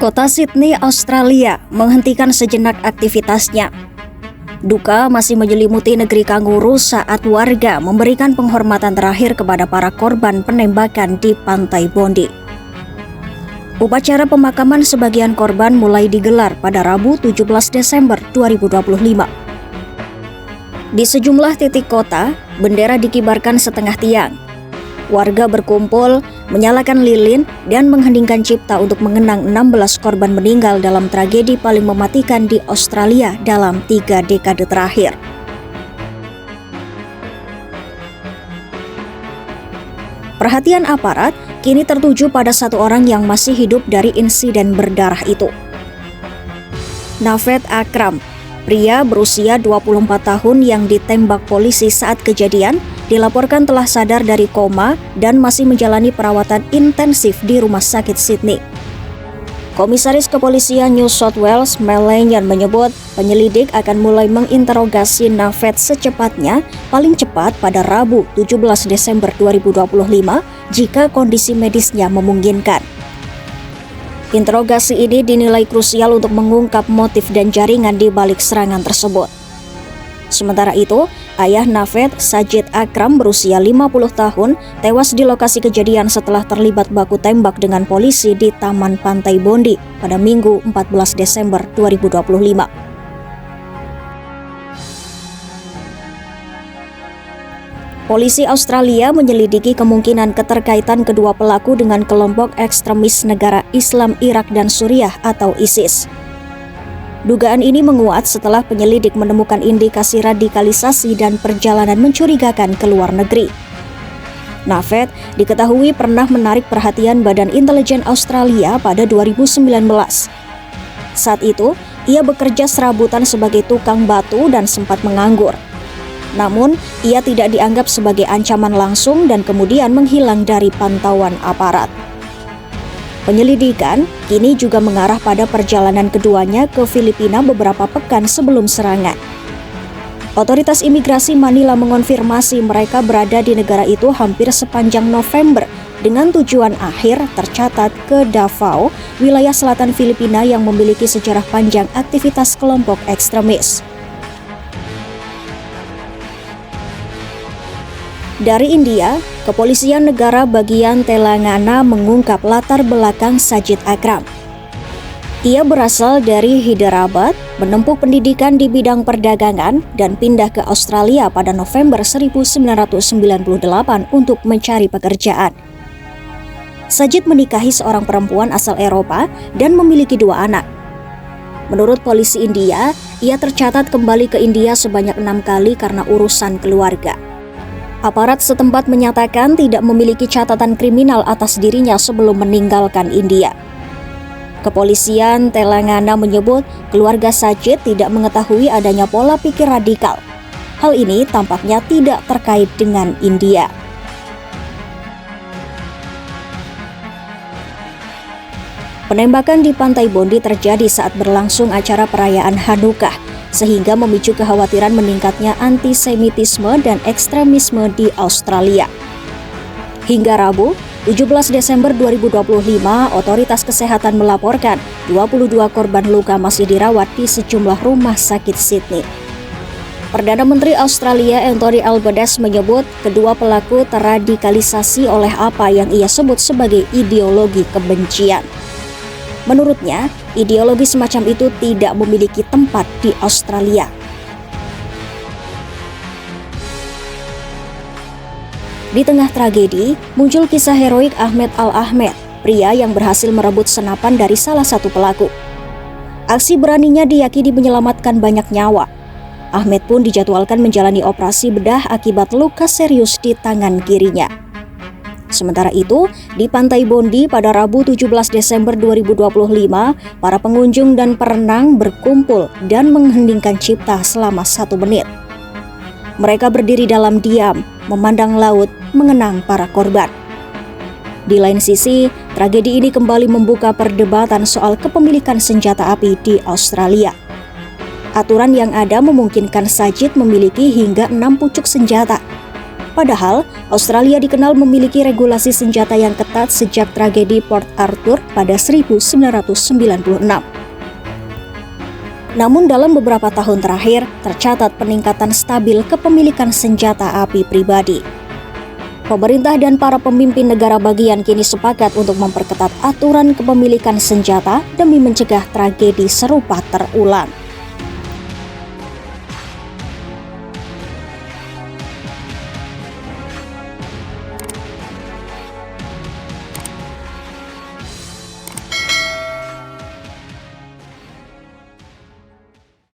Kota Sydney, Australia, menghentikan sejenak aktivitasnya. Duka masih menyelimuti negeri kanguru saat warga memberikan penghormatan terakhir kepada para korban penembakan di Pantai Bondi. Upacara pemakaman sebagian korban mulai digelar pada Rabu 17 Desember 2025. Di sejumlah titik kota, bendera dikibarkan setengah tiang. Warga berkumpul, menyalakan lilin, dan mengheningkan cipta untuk mengenang 16 korban meninggal dalam tragedi paling mematikan di Australia dalam 3 dekade terakhir. Perhatian aparat kini tertuju pada satu orang yang masih hidup dari insiden berdarah itu. Naved Akram, pria berusia 24 tahun yang ditembak polisi saat kejadian, dilaporkan telah sadar dari koma dan masih menjalani perawatan intensif di Rumah Sakit Sydney. Komisaris Kepolisian New South Wales, Mel Lanyon, menyebut penyelidik akan mulai menginterogasi Naved secepatnya, paling cepat pada Rabu 17 Desember 2025 jika kondisi medisnya memungkinkan. Interogasi ini dinilai krusial untuk mengungkap motif dan jaringan di balik serangan tersebut. Sementara itu, ayah Naved, Sajid Akram, berusia 50 tahun, tewas di lokasi kejadian setelah terlibat baku tembak dengan polisi di Taman Pantai Bondi pada Minggu 14 Desember 2025. Polisi Australia menyelidiki kemungkinan keterkaitan kedua pelaku dengan kelompok ekstremis negara Islam Irak dan Suriah atau ISIS. Dugaan ini menguat setelah penyelidik menemukan indikasi radikalisasi dan perjalanan mencurigakan ke luar negeri. Naved diketahui pernah menarik perhatian Badan Intelijen Australia pada 2019. Saat itu, ia bekerja serabutan sebagai tukang batu dan sempat menganggur. Namun, ia tidak dianggap sebagai ancaman langsung dan kemudian menghilang dari pantauan aparat. Penyelidikan kini juga mengarah pada perjalanan keduanya ke Filipina beberapa pekan sebelum serangan. Otoritas imigrasi Manila mengonfirmasi mereka berada di negara itu hampir sepanjang November dengan tujuan akhir tercatat ke Davao, wilayah selatan Filipina yang memiliki sejarah panjang aktivitas kelompok ekstremis. Dari India, Kepolisian Negara Bagian Telangana mengungkap latar belakang Sajid Akram. Ia berasal dari Hyderabad, menempuh pendidikan di bidang perdagangan, dan pindah ke Australia pada November 1998 untuk mencari pekerjaan. Sajid menikahi seorang perempuan asal Eropa dan memiliki 2 anak. Menurut polisi India, ia tercatat kembali ke India sebanyak 6 kali karena urusan keluarga. Aparat setempat menyatakan tidak memiliki catatan kriminal atas dirinya sebelum meninggalkan India. Kepolisian Telangana menyebut keluarga Sajid tidak mengetahui adanya pola pikir radikal. Hal ini tampaknya tidak terkait dengan India. Penembakan di Pantai Bondi terjadi saat berlangsung acara perayaan Hanukkah, sehingga memicu kekhawatiran meningkatnya antisemitisme dan ekstremisme di Australia. Hingga Rabu, 17 Desember 2025, otoritas kesehatan melaporkan 22 korban luka masih dirawat di sejumlah rumah sakit Sydney. Perdana Menteri Australia Anthony Albanese menyebut kedua pelaku terradikalisasi oleh apa yang ia sebut sebagai ideologi kebencian. Menurutnya, ideologi semacam itu tidak memiliki tempat di Australia. Di tengah tragedi, muncul kisah heroik Ahmed Al-Ahmed, pria yang berhasil merebut senapan dari salah satu pelaku. Aksi beraninya diyakini menyelamatkan banyak nyawa. Ahmed pun dijadwalkan menjalani operasi bedah akibat luka serius di tangan kirinya. Sementara itu, di Pantai Bondi pada Rabu 17 Desember 2025, para pengunjung dan perenang berkumpul dan mengheningkan cipta selama 1 menit. Mereka berdiri dalam diam, memandang laut, mengenang para korban. Di lain sisi, tragedi ini kembali membuka perdebatan soal kepemilikan senjata api di Australia. Aturan yang ada memungkinkan Sajid memiliki hingga 6 pucuk senjata. Padahal, Australia dikenal memiliki regulasi senjata yang ketat sejak tragedi Port Arthur pada 1996. Namun dalam beberapa tahun terakhir, tercatat peningkatan stabil kepemilikan senjata api pribadi. Pemerintah dan para pemimpin negara bagian kini sepakat untuk memperketat aturan kepemilikan senjata demi mencegah tragedi serupa terulang.